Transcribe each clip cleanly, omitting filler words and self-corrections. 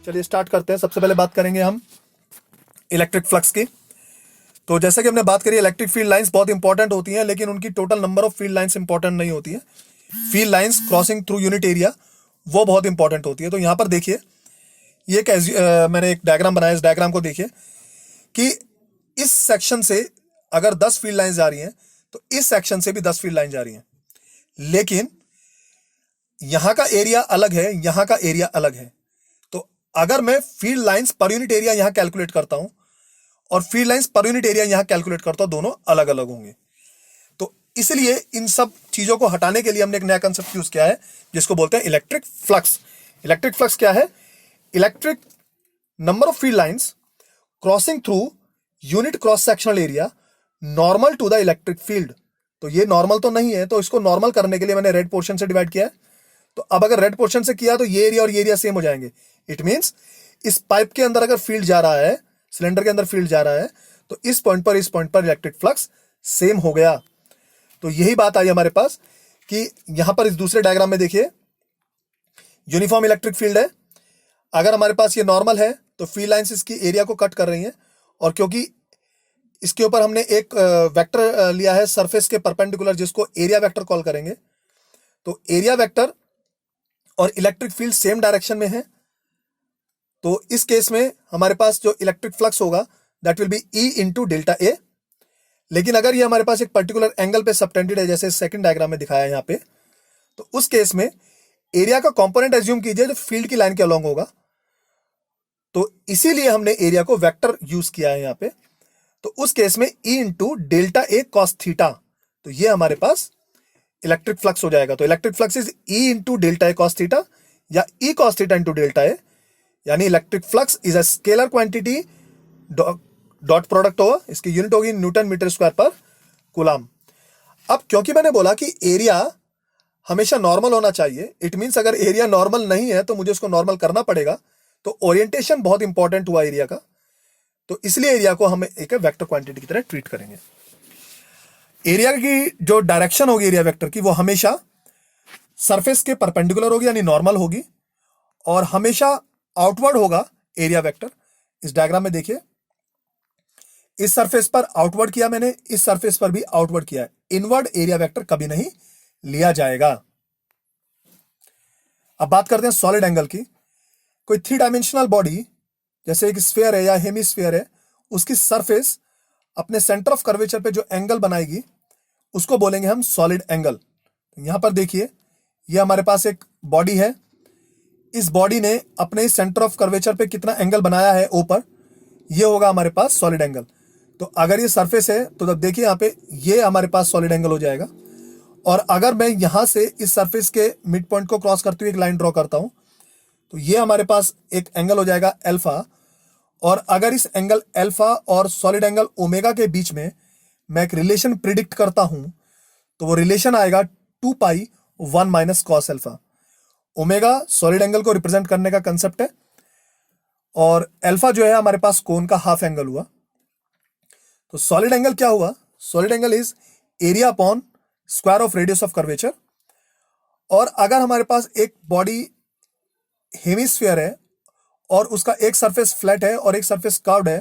चलिए स्टार्ट करते हैं। सबसे पहले बात करेंगे हम इलेक्ट्रिक फ्लक्स की। तो जैसे कि हमने बात करी, इलेक्ट्रिक फील्ड लाइंस बहुत इंपॉर्टेंट होती हैं, लेकिन उनकी total number of field lines important नहीं होती है। Field lines crossing through unit area वो बहुत इंपॉर्टेंट होती है। तो यहाँ पर देखिए, ये एक मैंने एक डायग्राम बनाया। इस डायग्राम को देखिए कि इस सेक्शन से अगर 10 फील्ड लाइंस जा रही हैं तो इस सेक्शन से भी 10 फील्ड लाइन जा रही हैं, लेकिन यहां का एरिया अलग है, यहां का एरिया अलग है। तो अगर मैं field lines per unit area यहां कैलकुलेट करता हूं और field lines per unit area यहां कैलकुलेट करता हूं, दोनों अलग अलग होंगे। तो इसलिए इन सब चीजों को हटाने के लिए हमने एक नया कंसेप्ट यूज किया है, जिसको बोलते हैं इलेक्ट्रिक फ्लक्स। इलेक्ट्रिक फ्लक्स क्या है? Electric number of field lines crossing through unit cross sectional area normal to the electric field. तो ये नॉर्मल तो नहीं है, तो इसको नॉर्मल करने के लिए मैंने रेड पोर्शन से डिवाइड किया है। तो अब अगर रेड पोर्शन से किया तो ये एरिया और ये एरिया सेम हो जाएंगे। इट मींस इस पाइप के अंदर अगर फील्ड जा रहा है, सिलेंडर के अंदर फील्ड जा रहा है, तो इस पॉइंट पर इलेक्ट्रिक फ्लक्स सेम हो गया। तो यही बात आई हमारे पास कि यहां पर इस दूसरे डायग्राम में देखिए, यूनिफॉर्म इलेक्ट्रिक फील्ड है। अगर हमारे पास ये नॉर्मल है तो फील्ड लाइंस इसकी एरिया को कट कर रही हैं, और क्योंकि इसके ऊपर हमने एक वेक्टर लिया है सरफेस के परपेंडिकुलर, जिसको एरिया वेक्टर कॉल करेंगे, तो एरिया वेक्टर और इलेक्ट्रिक फील्ड सेम डायरेक्शन में है। तो इस केस में हमारे पास जो इलेक्ट्रिक फ्लक्स होगा that will be E into delta A. लेकिन अगर ये हमारे पास एक पर्टिकुलर एंगल पे सबटेंडेड है, जैसे सेकंड डायग्राम में दिखाया है यहाँ पे, तो उस केस में एरिया का कंपोनेंट एज्यूम कीजिए जो फील्ड की लाइन के अलोंग होगा। तो इसीलिए हमने एरिया को वेक्टर यूज किया है यहाँ पे। तो उस केस में E into delta A cos theta, तो ये हमारे पास इलेक्ट्रिक फ्लक्स हो जाएगा। तो electric flux is E into delta A cos theta या E cos theta into delta A, यानी electric flux is a scalar quantity, dot product होगा, इसकी यूनिट होगी न्यूटन मीटर स्क्वायर पर कूलम। अब क्योंकि मैंने बोला कि एरिया हमेशा नॉर्मल होना चाहिए, इट मींस अगर एरिया नॉर्मल नहीं है तो मुझे उसको नॉर्मल करना पड़ेगा। तो ओरिएंटेशन बहुत इंपॉर्टेंट हुआ एरिया का, तो इसलिए एरिया को हम एक वेक्टर क्वांटिटी की तरह ट्रीट करेंगे। एरिया की जो डायरेक्शन होगी एरिया वेक्टर की, वो हमेशा सरफेस के परपेंडिकुलर होगी, यानी नॉर्मल होगी, और हमेशा आउटवर्ड होगा एरिया वेक्टर। इस डायग्राम में देखिए, इस सरफेस पर आउटवर्ड किया मैंने, इस सरफेस पर भी आउटवर्ड किया है। इनवर्ड एरिया वेक्टर कभी नहीं लिया जाएगा। अब बात करते हैं सॉलिड एंगल की। कोई 3 डायमेंशनल बॉडी जैसे एक स्फीयर है या हेमिस्फीयर है, उसकी सरफेस अपने सेंटर ऑफ कर्वेचर पे जो एंगल बनाएगी उसको बोलेंगे हम सॉलिड एंगल। यहां पर देखिए, ये हमारे पास एक बॉडी है, इस बॉडी ने अपने सेंटर ऑफ कर्वेचर पे कितना एंगल बनाया है ओ पर, ये होगा हमारे पास सॉलिड एंगल। तो अगर ये सरफेस है तो तब देखिए यहाँ पे ये हमारे पास सॉलिड एंगल हो जाएगा। और अगर मैं यहां से इस सरफेस के मिड पॉइंट को क्रॉस करते हुए एक लाइन ड्रॉ करता हूं, तो ये हमारे पास एक एंगल हो जाएगा अल्फा। और अगर इस एंगल अल्फा और सॉलिड एंगल ओमेगा के बीच में मैं एक रिलेशन प्रिडिक्ट करता हूं, तो वो रिलेशन आएगा 2 पाई 1 minus cos alpha. Omega solid angle को रिप्रेजेंट करने का कंसेप्ट है, और अल्फा जो है हमारे पास कोन का हाफ एंगल हुआ। तो सॉलिड एंगल क्या हुआ? Solid angle is area upon square of radius of curvature. और अगर हमारे पास एक बॉडी हेमिस्फीयर है और उसका एक सरफेस फ्लैट है और एक सरफेस कर्व्ड है,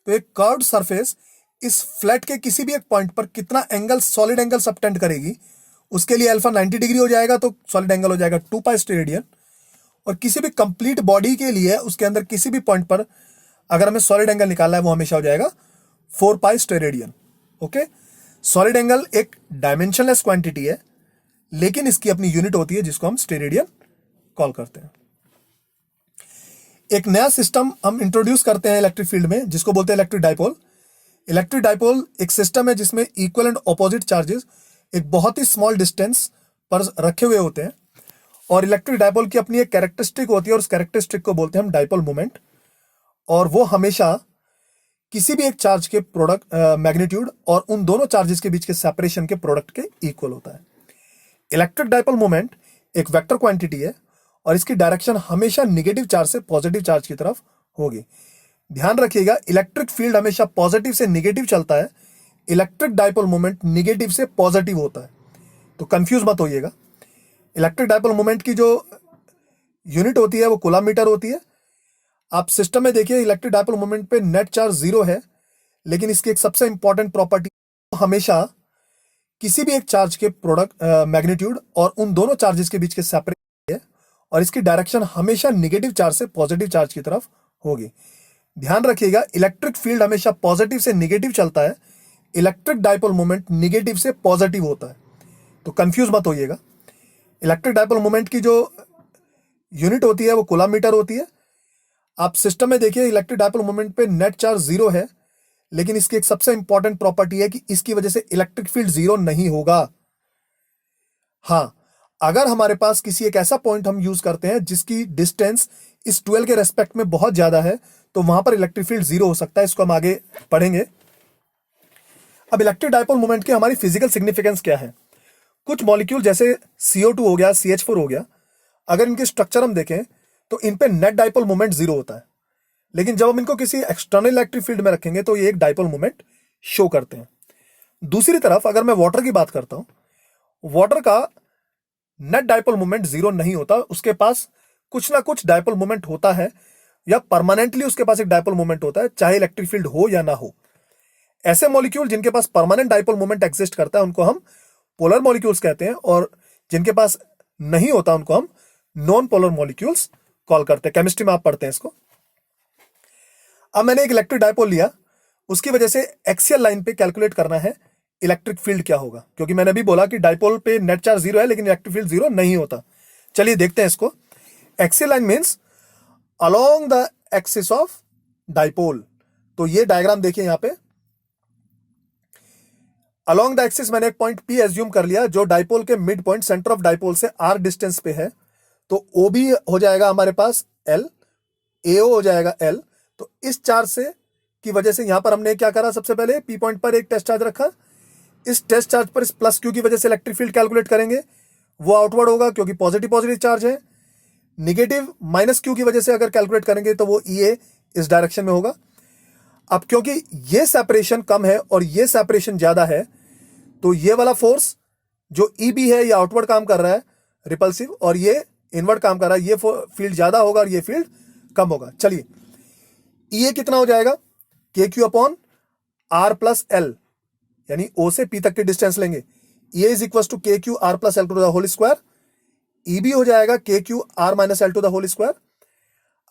तो एक कर्व्ड सरफेस इस फ्लैट के किसी भी एक पॉइंट पर कितना एंगल सॉलिड एंगल सबटेंड करेगी, उसके लिए अल्फा 90 डिग्री हो जाएगा, तो सॉलिड एंगल हो जाएगा 2 पाई स्टेरेडियन। और किसी भी कंप्लीट बॉडी के लिए उसके अंदर किसी भी पॉइंट पर अगर हमें सॉलिड एंगल निकालना है, वो हमेशा हो जाएगा 4 पाई स्टेरेडियन। ओके, सॉलिड एंगल एक डायमेंशनलेस क्वांटिटी है, लेकिन इसकी अपनी यूनिट होती है जिसको हम स्टेरेडियन कॉल करते हैं। एक नया सिस्टम हम इंट्रोड्यूस करते हैं इलेक्ट्रिक फील्ड में, जिसको बोलते हैं इलेक्ट्रिक डाइपोल। इलेक्ट्रिक डाइपोल एक सिस्टम है जिसमें इक्वल एंड ऑपोजिट चार्जेस एक बहुत ही स्मॉल डिस्टेंस पर रखे हुए होते हैं, और इलेक्ट्रिक डाइपोल की अपनी एक कैरेक्टरिस्टिक होती है, और उस कैरेक्टरिस्टिक को बोलते हैं हम डाइपोल मोमेंट। और वो हमेशा किसी भी एक चार्ज के प्रोडक्ट मैग्नीट्यूड और उन दोनों चार्जेस के बीच के सेपरेशन के प्रोडक्ट के इक्वल होता है। इलेक्ट्रिक डाइपोल मोमेंट एक वेक्टर क्वांटिटी है, और इसकी डायरेक्शन हमेशा निगेटिव चार्ज से पॉजिटिव चार्ज की तरफ होगी। ध्यान रखिएगा, इलेक्ट्रिक फील्ड हमेशा पॉजिटिव से निगेटिव चलता है, इलेक्ट्रिक डाइपोल मोमेंट निगेटिव से पॉजिटिव होता है, तो कंफ्यूज मत होइएगा। इलेक्ट्रिक डाइपोल मोमेंट की जो यूनिट होती है वो कूलम मीटर होती है। आप सिस्टम में देखिए इलेक्ट्रिक डायपोल मोमेंट पे नेट चार्ज जीरो है, लेकिन इसकी एक सबसे इंपॉर्टेंट प्रॉपर्टी, हमेशा किसी भी एक चार्ज के प्रोडक्ट मैग्नीट्यूड और उन दोनों चार्जेस के बीच के सेपरेट है, और इसकी डायरेक्शन हमेशा निगेटिव चार्ज से पॉजिटिव चार्ज की तरफ होगी। ध्यान रखिएगा, इलेक्ट्रिक फील्ड हमेशा पॉजिटिव से निगेटिव चलता है, इलेक्ट्रिक डायपोल मोमेंट निगेटिव से पॉजिटिव होता है, तो कंफ्यूज मत होइएगा। इलेक्ट्रिक डायपोल मोमेंट की जो यूनिट होती है वो कूलम मीटर होती है। आप सिस्टम में देखिए इलेक्ट्रिक डायपोल मोमेंट पे नेट चार्ज जीरो है, लेकिन इसकी एक सबसे इंपॉर्टेंट प्रॉपर्टी है कि इसकी वजह से इलेक्ट्रिक फील्ड जीरो नहीं होगा। हां, अगर हमारे पास किसी एक ऐसा पॉइंट हम यूज करते हैं जिसकी डिस्टेंस इस 12 के रेस्पेक्ट में बहुत ज्यादा है, तो वहां पर इलेक्ट्रिक फील्ड जीरो हो सकता है। इसको हम आगे पढ़ेंगे। अब इलेक्ट्रिक डायपोल मोमेंट की हमारी फिजिकल सिग्निफिकेंस क्या है। कुछ मॉलिक्यूल जैसे CO2 हो गया, CH4 हो गया, अगर इनके स्ट्रक्चर हम देखें तो इन पे नेट डायपोल मोमेंट जीरो होता है, लेकिन जब हम इनको किसी एक्सटर्नल इलेक्ट्रिक फील्ड में रखेंगे तो ये एक डायपोल मोमेंट शो करते हैं। दूसरी तरफ अगर मैं वाटर की बात करता हूं, वाटर का नेट डायपोल मोमेंट जीरो नहीं होता, उसके पास कुछ ना कुछ डायपोल मोमेंट होता है, या परमानेंटली उसके पास एक डायपोल मोमेंट होता है, चाहे इलेक्ट्रिक फील्ड हो या ना हो। ऐसे मॉलिक्यूल जिनके पास परमानेंट डायपोल मोमेंट एग्जिस्ट करता है उनको हम पोलर मॉलिक्यूल्स कहते हैं, और जिनके पास नहीं होता उनको हम नॉन पोलर मॉलिक्यूल्स कॉल करते हैं। केमिस्ट्री में आप पढ़ते हैं इसको। अब मैंने एक इलेक्ट्रिक डायपोल लिया, उसकी वजह से एक्सियल लाइन पे कैलकुलेट करना है इलेक्ट्रिक फील्ड क्या होगा, क्योंकि मैंने अभी बोला कि डायपोल पे नेट चार्ज जीरो है लेकिन इलेक्ट्रिक फील्ड जीरो नहीं होता। चलिए देखते हैं इसको। Axial line means along the axis of dipole. तो ये डायग्राम देखिए यहां पे, अलोंग द एक्सिस मैंने एक पॉइंट P एज्यूम कर लिया जो डायपोल के mid point centre of dipole से R डिस्टेंस पे है, तो OB हो जाएगा हमारे पास L, AO हो जाएगा L। तो इस चार्ज से की वजह से यहां पर हमने क्या करा, सबसे पहले P पॉइंट पर एक टेस्ट चार्ज रखा, इस टेस्ट चार्ज पर इस प्लस Q की वजह से इलेक्ट्रिक फील्ड कैलकुलेट करेंगे, वो आउटवर्ड होगा क्योंकि पॉजिटिव पॉजिटिव चार्ज है। निगेटिव माइनस Q की वजह से अगर कैलकुलेट करेंगे तो वो EA इस डायरेक्शन में होगा। अब क्योंकि ये सेपरेशन कम है और ये सेपरेशन ज्यादा है, तो ये वाला फोर्स जो EB है ये आउटवर्ड काम कर रहा है रिपल्सिव, और ये इनवर्ड काम कर रहा है, ये फील्ड ज्यादा होगा और ये फील्ड कम होगा। चलिए EA कितना हो जाएगा, KQ upon R plus L, यानी O से P तक की डिस्टेंस लेंगे। EA is equal to KQ R plus L to the whole square. EB हो जाएगा KQ R minus L to the whole square.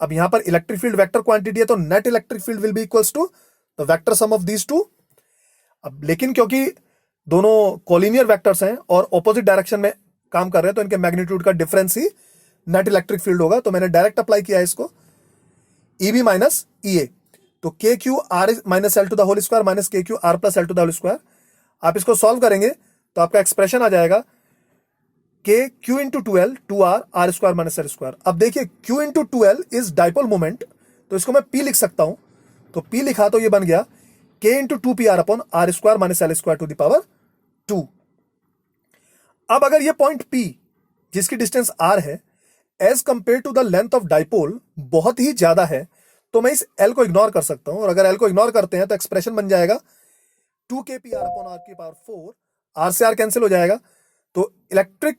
अब यहां पर इलेक्ट्रिक फील्ड वेक्टर क्वांटिटी है, तो net electric field will be equals to the vector sum of these two. अब लेकिन क्योंकि दोनों कोलिनियर वेक्टर्स हैं और ऑपोजिट डायरेक्शन में काम कर रहे हैं, तो इनके मैग्नीट्यूड का डिफरेंस ही नेट इलेक्ट्रिक फील्ड होगा। तो मैंने डायरेक्ट अप्लाई किया है इसको, EB माइनस EA, तो KQ R minus L to the whole square minus KQ R plus L to the whole square. आप इसको सॉल्व करेंगे तो आपका एक्सप्रेशन आ जाएगा KQ into 2L 2R R square minus L square. अब देखिए Q into 2L is dipole moment, तो इसको मैं P लिख सकता हूं, तो P लिखा तो ये बन गया K into 2PR upon R square minus L square to the power 2। अब अगर ये पॉइंट P जिसकी डिस्टेंस R है as compare to the length of dipole बहुत ही ज्यादा है, तो मैं इस L को इग्नोर कर सकता हूं, और अगर L को इग्नोर करते हैं तो एक्सप्रेशन बन जाएगा 2kPr अपॉन R की पावर 4, R से R कैंसिल हो जाएगा। तो electric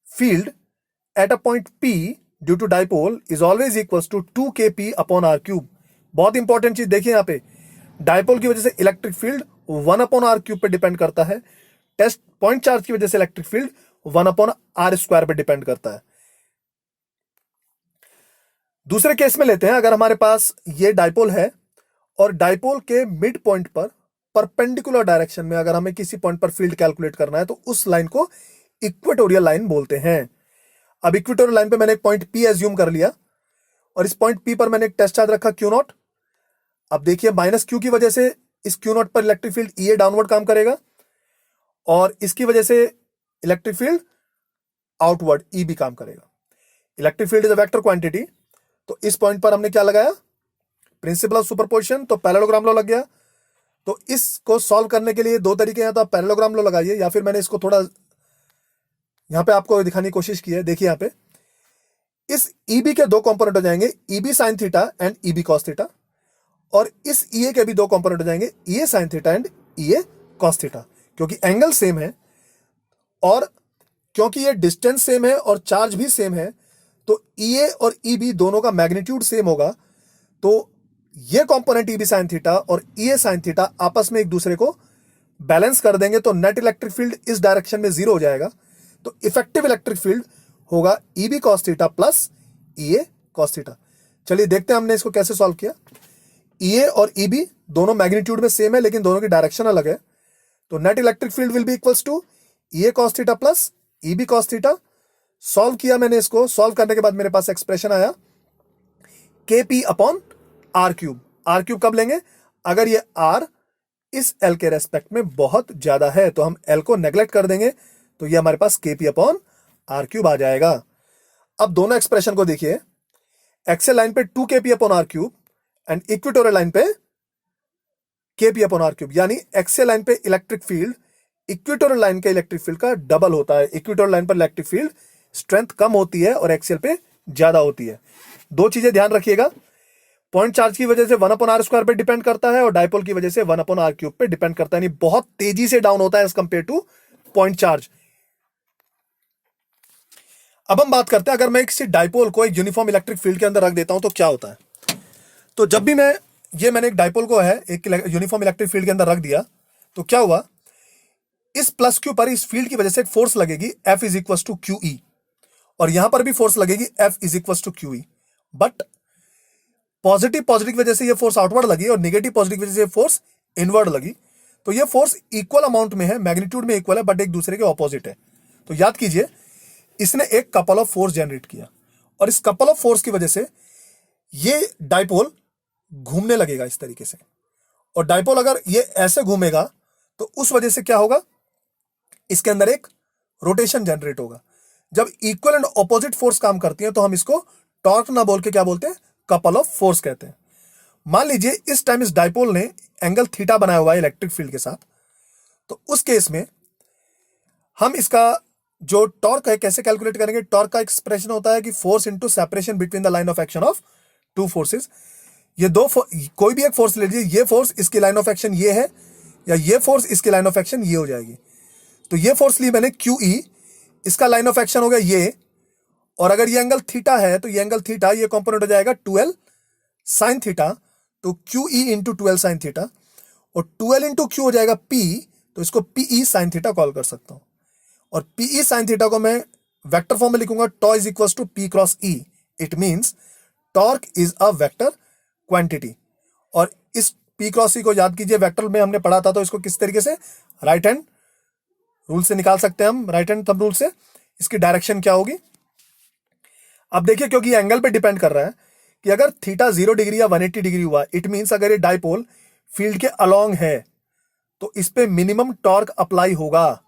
field at a point P due to dipole is always equals to 2kP upon R cube. बहुत इंपॉर्टेंट चीज देखिए यहां पे, डायपोल की वजह से electric field 1 upon R cube पे डिपेंड करता है, टेस्ट पॉइंट चार्ज की वजह से electric field 1 upon R square पे डिपेंड करता है। दूसरे केस में लेते हैं, अगर हमारे पास ये डायपोल है और डायपोल के मिड पॉइंट पर परपेंडिकुलर डायरेक्शन में अगर हमें किसी पॉइंट पर फील्ड कैलकुलेट करना है, तो उस लाइन को इक्वेटोरियल लाइन बोलते हैं। अब इक्वेटोरियल लाइन पे मैंने एक पॉइंट P एज्यूम कर लिया, और इस पॉइंट P पर मैंने एक टेस्ट चार्ज रखा Q नॉट। अब देखिए माइनस Q की वजह से इस Q नॉट पर इलेक्ट्रिक फील्ड EA डाउनवर्ड काम करेगा, और इसकी वजह से इलेक्ट्रिक फील्ड आउटवर्ड EB काम करेगा। Electric field is a vector quantity, तो इस पॉइंट पर हमने क्या लगाया, प्रिंसिपल ऑफ सुपरपोजिशन, तो पैरेललोग्राम लॉ लग गया। तो इसको सॉल्व करने के लिए दो तरीके हैं, तो आप पैरेललोग्राम लॉ लगाइए, या फिर मैंने इसको थोड़ा यहां पे आपको दिखाने की कोशिश की है। देखिए यहां पे इस EB के दो कंपोनेंट हो जाएंगे, EB sine theta and EB cos theta, और इस EA के भी दो कंपोनेंट हो जाएंगे, EA sine theta and EA cos theta, क्योंकि एंगल सेम है और क्योंकि ये डिस्टेंस सेम है और चार्ज भी सेम है, तो EA और EB दोनों का मैग्नीट्यूड सेम होगा, तो ये कंपोनेंट EB sin थीटा और EA sin थीटा आपस में एक दूसरे को बैलेंस कर देंगे, तो नेट इलेक्ट्रिक फील्ड इस डायरेक्शन में 0 हो जाएगा। तो इफेक्टिव इलेक्ट्रिक फील्ड होगा EB cos theta plus EA cos theta. चलिए देखते हैं हमने इसको कैसे सॉल्व किया। EA और EB दोनों मैग्नीट्यूड में सेम है, लेकिन दोनों की डायरेक्शन अलग है। तो net electric field will be equals to EA cos theta plus EB cos theta. Solve किया मैंने इसको, सॉल्व करने के बाद मेरे पास एक्सप्रेशन आया KP upon R cube. R cube कब लेंगे? अगर ये R इस L के रेस्पेक्ट में बहुत ज्यादा है तो हम L को नेग्लेक्ट कर देंगे, तो ये हमारे पास KP अपॉन R क्यूब आ जाएगा। अब दोनों एक्सप्रेशन को देखिए, एक्सेल लाइन पे 2KP upon R cube and equatorial line पे KP अपॉन R क्यूब, यानी एक्सेल लाइन पे इलेक्ट्रिक फील्ड इक्वेटोरियल लाइन के इलेक्ट्रिक फील्ड का डबल होता है। इक्वेटोरियल लाइन पर इलेक्ट्रिक फील्ड स्ट्रेंथ कम होती है और एक्सेल पे ज्यादा होती है। दो चीजें ध्यान रखिएगा, पॉइंट चार्ज की वजह से 1/r² पे डिपेंड करता है और डायपोल की वजह से 1/r क्यूब पे डिपेंड करता है, यानी बहुत तेजी से डाउन होता है as compare to point charge. अब हम बात करते हैं, अगर मैं किसी डायपोल को एक यूनिफॉर्म इलेक्ट्रिक फील्ड के अंदर रख देता हूं तो क्या होता है। तो जब भी मैंने एक डायपोल को है एक यूनिफॉर्म इलेक्ट्रिक फील्ड के अंदर रख दिया, तो क्या हुआ, इस प्लस क्यू पर इस फील्ड की वजह से एक फोर्स लगेगी F is equal to QE, और यहां पर भी फोर्स लगेगी F is equal to QE। But positive की वजह से ये फोर्स आउटवर्ड लगी और नेगेटिव पॉजिटिव की वजह से फोर्स इनवर्ड लगी। तो ये फोर्स इक्वल अमाउंट में है, मैग्नीट्यूड में इक्वल है, बट एक दूसरे के ऑपोजिट है। तो याद कीजिए, इसने एक कपल ऑफ फोर्स जनरेट किया और इस कपल ऑफ फोर्स की वजह से ये डायपोल घूमने लगेगा इस तरीके से, और डायपोल अगर ये ऐसे घूमेगा तो उस वजह से क्या होगा, इसके अंदर एक रोटेशन जनरेट होगा। जब इक्वल एंड ऑपोजिट फोर्स काम करती है तो हम इसको टॉर्क ना बोल के क्या बोलते हैं, कपल ऑफ फोर्स कहते हैं। मान लीजिए इस टाइम इस डायपोल ने एंगल थीटा बनाया हुआ है इलेक्ट्रिक फील्ड के साथ, तो उस केस में हम इसका जो टॉर्क है कैसे कैलकुलेट करेंगे। टॉर्क का एक्सप्रेशन होता है कि force into separation between the line of action of two forces. ये कोई भी एक फोर्स ले लीजिए, ये फोर्स इसकी लाइन ऑफ एक्शन ये है, या ये फोर्स इसकी लाइन ऑफ एक्शन ये हो जाएगी। तो ये फोर्स ली मैंने QE, इसका लाइन ऑफ एक्शन हो गया ये, और अगर ये एंगल थीटा है तो ये एंगल थीटा, ये कंपोनेंट हो जाएगा 12 sin थीटा, तो QE इंटू 12 sin थीटा, और 12 इंटू Q हो जाएगा P, तो इसको PE sin थीटा कॉल कर सकता हूं। और PE sin थीटा को मैं वेक्टर फॉर्म में लिखूंगा, tau is equal to P cross E। It means torque is a vector quantity. और इस P क्रॉस E को याद कीजिए, वेक्टर में हमने पढ़ा था, तो इसको किस तरीके से राइट हैंड रूल से निकाल सकते हैं हम, राइट हैंड थंब रूल से। इसकी डायरेक्शन क्या होगी, अब देखिए, क्योंकि एंगल पे डिपेंड कर रहा है कि अगर थीटा 0 डिग्री या 180 डिग्री हुआ, इट मींस अगर ये डायपोल फील्ड के अलोंग है तो इस पे मिनिमम टॉर्क अप्लाई होगा।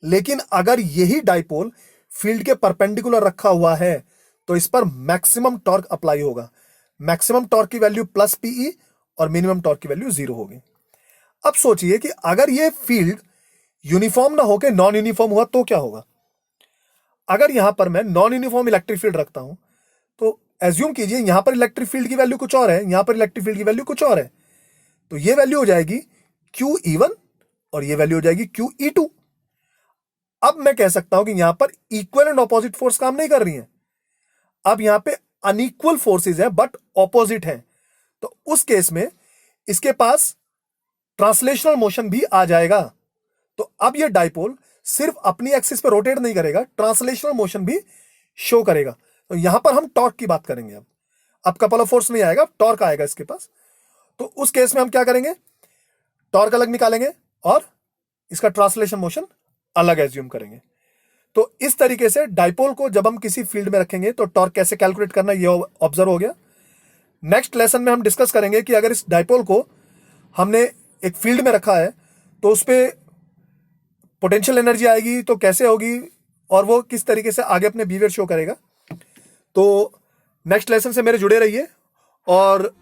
लेकिन अगर यही डायपोल फील्ड के परपेंडिकुलर रखा हुआ है तो इस पर मैक्सिमम टॉर्क अप्लाई होगा। मैक्सिमम टॉर्क की वैल्यू प्लस PE और मिनिमम टॉर्क की वैल्यू 0 होगी। अब सोचिए कि अगर ये फील्ड यूनिफॉर्म ना होकर नॉन यूनिफॉर्म हुआ तो क्या होगा। अगर यहां पर मैं नॉन यूनिफॉर्म इलेक्ट्रिक फील्ड रखता हूं तो एज्यूम कीजिए यहां पर इलेक्ट्रिक फील्ड की वैल्यू कुछ और है, यहां पर इलेक्ट्रिक फील्ड की वैल्यू कुछ और है, तो ये वैल्यू हो जाएगी QE1 और ये वैल्यू हो जाएगी QE2। अब मैं कह सकता हूं कि यहां पर इक्वल एंड ऑपोजिट फोर्स काम नहीं कर रही है, अब यहां पे अनइक्वल फोर्सेस है बट ऑपोजिट है। तो उस केस में इसके पास ट्रांसलेशनल मोशन भी आ जाएगा। तो अब ये डायपोल सिर्फ अपनी एक्सिस पे रोटेट नहीं करेगा, ट्रांसलेशनल मोशन भी शो करेगा। तो यहां पर हम टॉर्क की बात करेंगे। अब कपल ऑफ फोर्स नहीं आएगा, टॉर्क आएगा इसके पास। तो उस केस में हम क्या करेंगे, टॉर्क अलग निकालेंगे और इसका ट्रांसलेशन मोशन अलग एज्यूम करेंगे। तो इस तरीके से डायपोल को जब हम किसी फील्ड में रखेंगे तो टॉर्क कैसे कैलकुलेट करना, ये ऑब्जर्व हो गया। नेक्स्ट लेसन में हम डिस्कस करेंगे कि अगर इस डायपोल को हमने एक फील्ड में रखा है तो उस पर पोटेंशियल एनर्जी आएगी तो कैसे होगी और वो किस तरीके से आगे अपने बिहेवियर शो करेगा। तो नेक्स्ट लेसन से मेरे जुड़े रहिए और